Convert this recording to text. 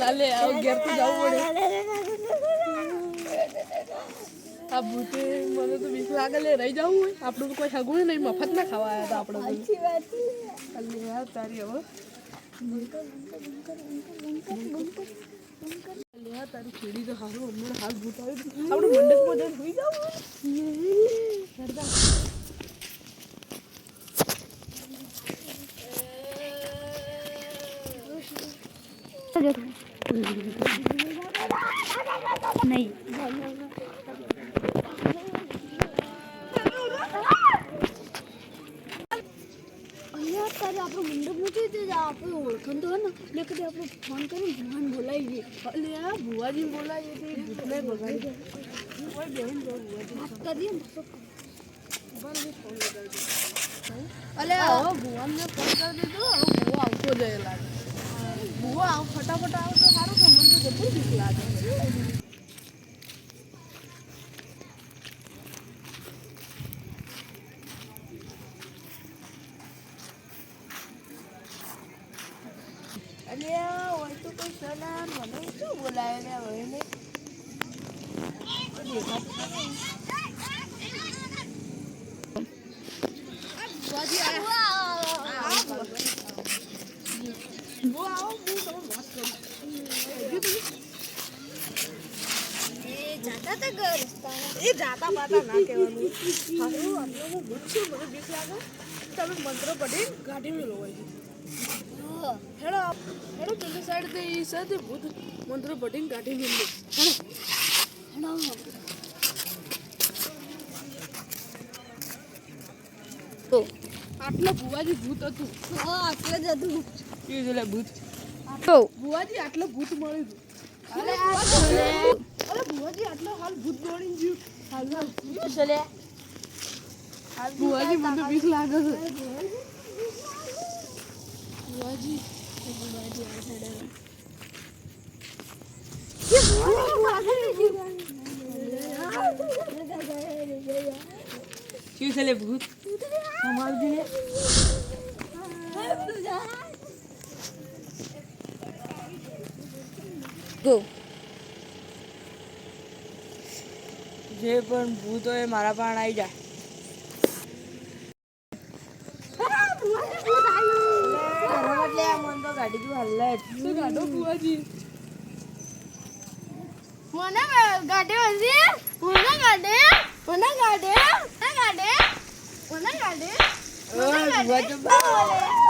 લાલે આવ ઘેર તો જવું પડે આ ભૂતે મને તો બીક લાગે લે રહી જવું હોય આપણું તો કોઈ હગું નહીં મફત ના ખાવા આવ્યા હતા આપણે સાચી વાત અલ્લે યાર તારી હવે લે તારી ખીડી તો હારું હમણાં હાલ ભૂત આવ્યું આપણે મંડપમાં જઈને સુઈ જાવ नहीं आप मंडप में आप ओळखन तो है ना लेकिन आप फोन करें भगवान बोलाइए अरे यार बुआ जी बोलाइए थे भूतने भगाई कोई बहन दो बुआ जी बात करिए बार में फोन लगा दे अरे आओ बुआ ने फोन कर दे तो बुआ आपको दे लागे बुआ आओ फटाफट आओ तो सारो संबंध तो जरूर दिखला दे अरे वही तो कोई सलाह મને શું બોલાય ને હવે ને बुआजी वो आओ હું તમે વાત કરું ए जाता था घर એ જાતા બાતા ના કહેવાનું હારું આટલો હું ગુચ્છું મને બીક લાગે તમે મંત્ર પડી ગાડી મેલો હોય હેડો હેડો પેલી સાઈડ થી ઈ સાથે ભૂત મંત્ર પડી ગાડી મેલો હેડો તો આટલા બુવાજી ભૂત હતું हाँ आटले जादू એ જેલા ભૂત तो બુવાજી આટલો ભૂત મળ્યું अरे અરે બુવાજી આટલો હાલ ભૂત દોડી ગયું હાલ चले બુવાજી મને બીક લાગે છે બુવાજી क्यों चले भूत संभाल दिए गो જે પણ ભૂત હોય મારા પાસે આવી જાય મન તો ગાડી જો હલ્લે તો ગાડો બુવાજી મને ગાડી વધી મને ગાડી બુવાજી